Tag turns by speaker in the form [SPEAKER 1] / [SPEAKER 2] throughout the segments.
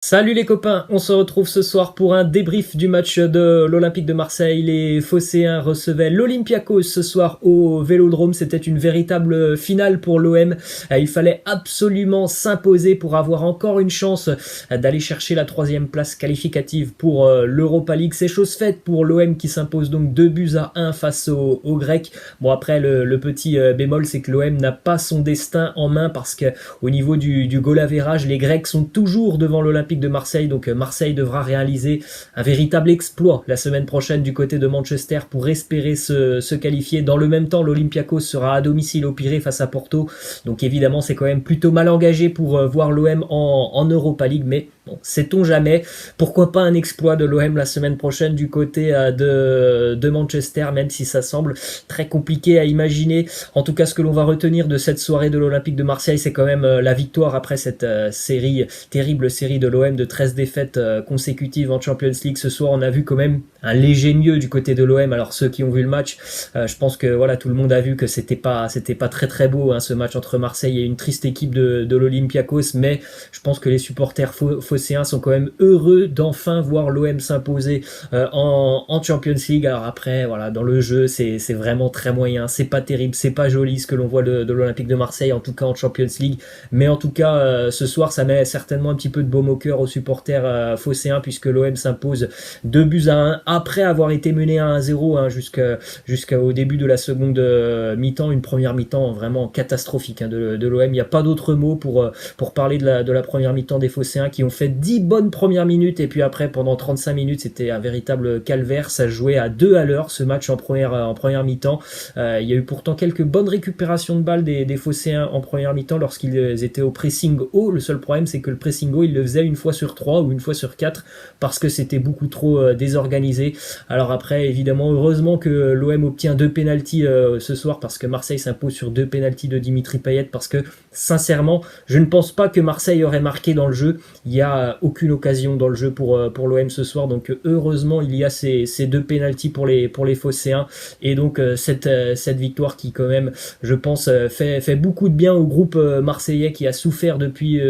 [SPEAKER 1] Salut les copains, on se retrouve ce soir pour un débrief du match de l'Olympique de Marseille. Les Phocéens recevaient l'Olympiakos ce soir au Vélodrome. C'était une véritable finale pour l'OM. Il fallait absolument s'imposer pour avoir encore une chance d'aller chercher la troisième place qualificative pour l'Europa League. C'est chose faite pour l'OM qui s'impose donc 2-1 face aux Grecs. Bon, après le petit bémol, c'est que l'OM n'a pas son destin en main parce que au niveau du goal average, les Grecs sont toujours devant l'Olympique de Marseille, donc Marseille devra réaliser un véritable exploit la semaine prochaine du côté de Manchester pour espérer se qualifier. Dans le même temps, l'Olympiakos sera à domicile au Pirée face à Porto, donc évidemment c'est quand même plutôt mal engagé pour voir l'OM en Europa League, mais bon, sait-on jamais, pourquoi pas un exploit de l'OM la semaine prochaine du côté de Manchester, même si ça semble très compliqué à imaginer. En tout cas, ce que l'on va retenir de cette soirée de l'Olympique de Marseille, c'est quand même la victoire après cette terrible série de l'OM de 13 défaites consécutives en Champions League. Ce soir, on a vu quand même un léger mieux du côté de l'OM. Alors ceux qui ont vu le match, je pense que voilà, tout le monde a vu que c'était pas très très beau ce match entre Marseille et une triste équipe de l'Olympiakos, mais je pense que les supporters phocéens sont quand même heureux d'enfin voir l'OM s'imposer en Champions League. Alors après, voilà, dans le jeu, c'est vraiment très moyen, c'est pas terrible, c'est pas joli ce que l'on voit de l'Olympique de Marseille, en tout cas en Champions League. Mais en tout cas, ce soir, ça met certainement un petit peu de baume au cœur aux supporters phocéens, puisque l'OM s'impose 2-1 après avoir été mené à 1-0 jusqu'au début de la seconde mi-temps, une première mi-temps vraiment catastrophique de l'OM. Il n'y a pas d'autre mot pour parler de la première mi-temps des phocéens, qui ont fait 10 bonnes premières minutes, et puis après pendant 35 minutes c'était un véritable calvaire. Ça jouait à 2 à l'heure ce match en première mi-temps. Il y a eu pourtant quelques bonnes récupérations de balles des phocéens en première mi-temps lorsqu'ils étaient au pressing haut. Le seul problème, c'est que le pressing haut, ils le faisaient une fois sur 3 ou une fois sur 4 parce que c'était beaucoup trop désorganisé. Alors après, évidemment, heureusement que l'OM obtient 2 pénaltys ce soir, parce que Marseille s'impose sur 2 pénaltys de Dimitri Payet, parce que sincèrement, je ne pense pas que Marseille aurait marqué dans le jeu. Il n'y a aucune occasion dans le jeu pour l'OM ce soir, donc heureusement il y a ces 2 pénaltys pour les phocéens, et donc cette victoire qui quand même, je pense, fait beaucoup de bien au groupe marseillais qui a souffert depuis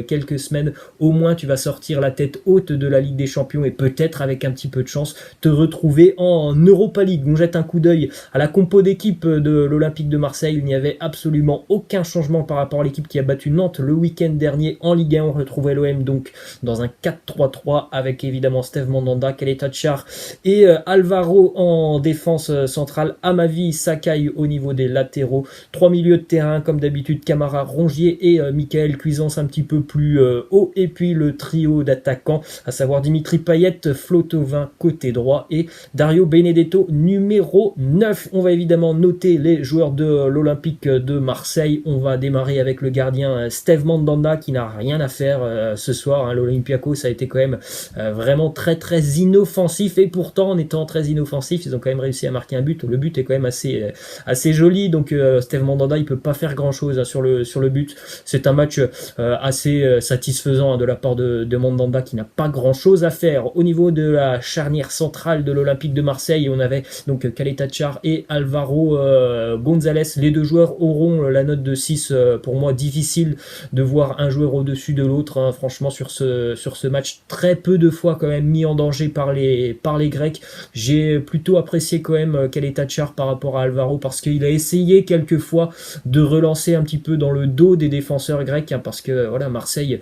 [SPEAKER 1] quelques semaines. Au moins tu vas sortir la tête haute de la Ligue des Champions et peut-être avec un petit peu de chance te retrouver en Europa League. On jette un coup d'œil à la compo d'équipe de l'Olympique de Marseille. Il n'y avait absolument aucun changement par rapport à l'équipe qui a battu Nantes le week-end dernier en Ligue 1. On retrouvait l'OM donc dans un 4-3-3 avec évidemment Steve Mandanda, Kaleta Tchar et Alvaro en défense centrale, Amavi, Sakai au niveau des latéraux, 3 milieux de terrain comme d'habitude, Camara, Rongier et Michael Cuisance un petit peu plus haut, et puis le trio d'attaquants, à savoir Dimitri Payet, Flotovin côté droit et Dario Benedetto numéro 9. On va évidemment noter les joueurs de l'Olympique de Marseille. On va démarrer avec le gardien Steve Mandanda qui n'a rien à faire ce soir. L'Olympiakos a été quand même vraiment très très inoffensif, et pourtant en étant très inoffensif, ils ont quand même réussi à marquer un but. Le but est quand même assez joli, donc Steve Mandanda il peut pas faire grand chose sur le but. C'est un match assez satisfaisant de la part de Mandanda, qui n'a pas grand chose à faire. Au niveau de la charnière centrale de l'Olympique de Marseille, on avait donc Kaleta Tchar et Alvaro Gonzalez. Les deux joueurs auront la note de 6. Pour moi, difficile de voir un joueur au-dessus de l'autre, franchement, sur ce match. Très peu de fois quand même mis en danger par les Grecs. J'ai plutôt apprécié quand même Kaleta Tchar par rapport à Alvaro, parce qu'il a essayé quelques fois de relancer un petit peu dans le dos des défenseurs grecs, parce que voilà, Marseille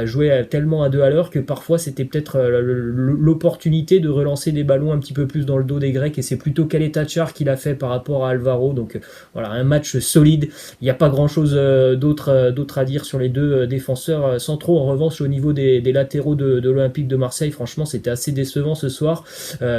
[SPEAKER 1] jouait tellement à 2 à l'heure que parfois c'était peut-être l'opportunité de relancer des ballons un petit peu plus dans le dos des Grecs, et c'est plutôt Kaleta Tchar qui l'a fait par rapport à Alvaro. Donc voilà, un match solide. Il n'y a pas grand chose d'autre à dire sur les deux défenseurs centraux. En revanche, au niveau des latéraux de l'Olympique de Marseille, franchement c'était assez décevant ce soir.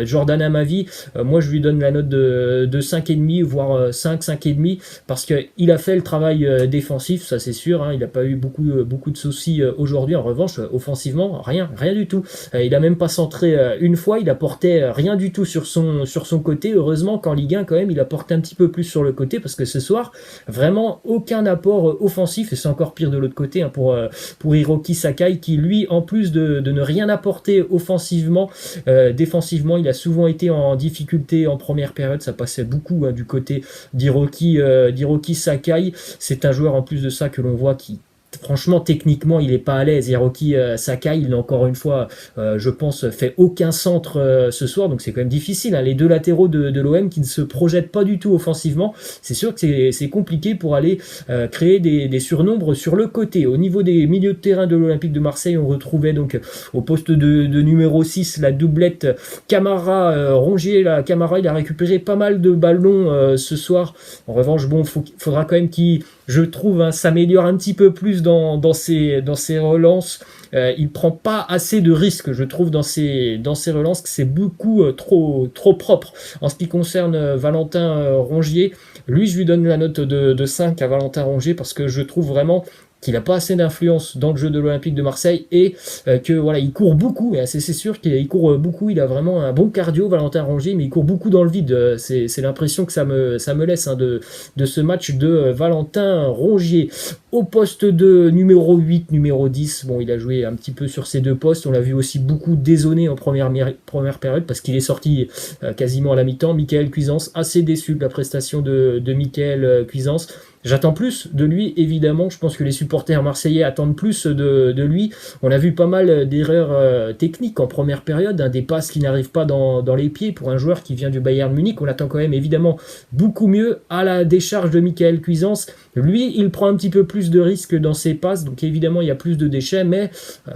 [SPEAKER 1] Jordan Amavi, moi je lui donne la note de 5,5, voire 5,5, parce qu'il a fait le travail défensif, ça c'est sûr, il n'a pas eu beaucoup de soucis aujourd'hui. En revanche, offensivement, rien du tout. Il a même pas centré une fois, il apportait rien du tout sur son côté. Heureusement qu'en Ligue 1 quand même il apportait un petit peu plus sur le côté, parce que ce soir vraiment aucun apport offensif, et c'est encore pire de l'autre côté pour Hiroki Sakai, qui lui, en plus de ne rien apporter offensivement, défensivement il a souvent été en difficulté en première période. Ça passait beaucoup du côté d'Hiroki Sakai. C'est un joueur en plus de ça que l'on voit qui franchement, techniquement, il est pas à l'aise. Hiroki Sakai, il n'a encore une fois, je pense, fait aucun centre ce soir, donc c'est quand même difficile, hein. Les deux latéraux de l'OM qui ne se projettent pas du tout offensivement, c'est sûr que c'est compliqué pour aller créer des surnombres sur le côté. Au niveau des milieux de terrain de l'Olympique de Marseille, on retrouvait donc au poste de numéro 6 la doublette Camara-Rongier. Camara, il a récupéré pas mal de ballons ce soir. En revanche, bon, faudra quand même qu'il, je trouve, hein, s'améliore un petit peu plus dans ses relances. Il prend pas assez de risques, je trouve, dans ses relances, que c'est beaucoup trop propre. En ce qui concerne Valentin Rongier, lui, je lui donne la note de 5 à Valentin Rongier parce que je trouve vraiment qu'il n'a pas assez d'influence dans le jeu de l'Olympique de Marseille et que voilà, il court beaucoup, et c'est sûr qu'il court beaucoup, il a vraiment un bon cardio, Valentin Rongier, mais il court beaucoup dans le vide. C'est l'impression que ça me laisse, hein, de ce match de Valentin Rongier. Au poste de numéro 8, numéro 10, bon, il a joué un petit peu sur ces deux postes, on l'a vu aussi beaucoup désonné en première période parce qu'il est sorti quasiment à la mi-temps. Michael Cuisance, assez déçu de la prestation de Michael Cuisance. J'attends plus de lui, évidemment. Je pense que les supporters marseillais attendent plus de lui. On a vu pas mal d'erreurs techniques en première période, hein, des passes qui n'arrivent pas dans les pieds pour un joueur qui vient du Bayern Munich. On attend quand même évidemment beaucoup mieux à la décharge de Michael Cuisance. Lui, il prend un petit peu plus de risques dans ses passes, donc évidemment il y a plus de déchets, mais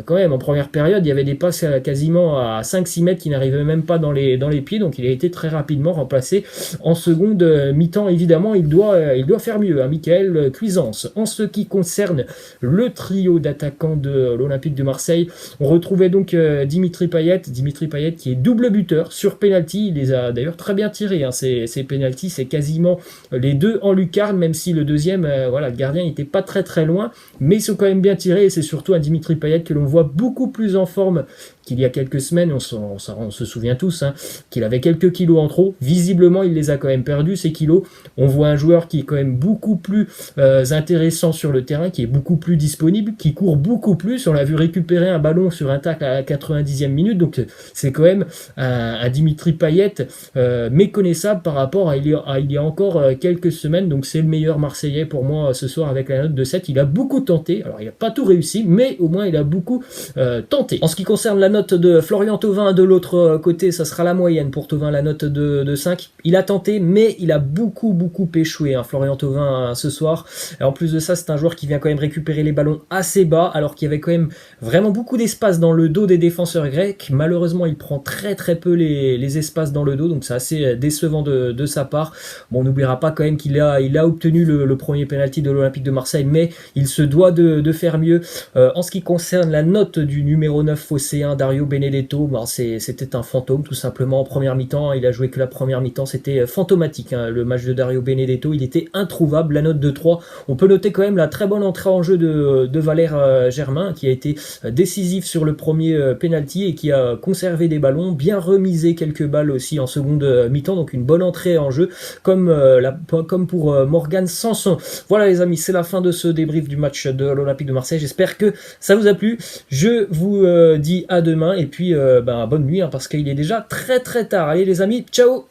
[SPEAKER 1] quand même en première période, il y avait des passes quasiment à 5-6 mètres qui n'arrivaient même pas dans les pieds, donc il a été très rapidement remplacé en seconde mi-temps. Évidemment, il doit faire mieux, hein, Michael Cuisance. En ce qui concerne le trio d'attaquants de l'Olympique de Marseille, on retrouvait donc Dimitri Payet qui est double buteur sur penalty. Il les a d'ailleurs très bien tirés, hein, ces penalties, c'est quasiment les deux en lucarne, même si le deuxième, voilà, le gardien n'était pas très loin, mais ils sont quand même bien tirés, et c'est surtout un Dimitri Payet que l'on voit beaucoup plus en forme qu'il y a quelques semaines. On se souvient tous, hein, qu'il avait quelques kilos en trop. Visiblement, il les a quand même perdus, ces kilos. On voit un joueur qui est quand même beaucoup plus intéressant sur le terrain, qui est beaucoup plus disponible, qui court beaucoup plus. On l'a vu récupérer un ballon sur un tacle à la 90e minute, donc c'est quand même un Dimitri Payet méconnaissable par rapport à il y a encore quelques semaines. Donc c'est le meilleur Marseillais pour moi ce soir avec la note de 7. Il a beaucoup tenté, alors il n'a pas tout réussi, mais au moins il a beaucoup tenté. En ce qui concerne la note de Florian Thauvin de l'autre côté, ça sera la moyenne pour Thauvin, la note de 5. Il a tenté, mais il a beaucoup échoué, hein, Florian Thauvin, ce soir. Et en plus de ça, c'est un joueur qui vient quand même récupérer les ballons assez bas, alors qu'il y avait quand même vraiment beaucoup d'espace dans le dos des défenseurs grecs. Malheureusement, il prend très peu les espaces dans le dos, donc c'est assez décevant de sa part. Bon, on n'oubliera pas quand même qu'il a obtenu le premier penalty de l'Olympique de Marseille, mais il se doit de faire mieux. En ce qui concerne la note du numéro 9 phocéen, Dario Benedetto, ben c'était un fantôme tout simplement en première mi-temps. Il a joué que la première mi-temps, c'était fantomatique, hein, le match de Dario Benedetto, il était introuvable. La note de 3. On peut noter quand même la très bonne entrée en jeu de Valère Germain, qui a été décisif sur le premier penalty et qui a conservé des ballons, bien remisé quelques balles aussi en seconde mi-temps, donc une bonne entrée en jeu comme pour Morgan Sanson. Voilà les amis, c'est la fin de ce débrief du match de l'Olympique de Marseille. J'espère que ça vous a plu. Je vous dis à demain, et puis bonne nuit, hein, parce qu'il est déjà très tard. Allez les amis, ciao.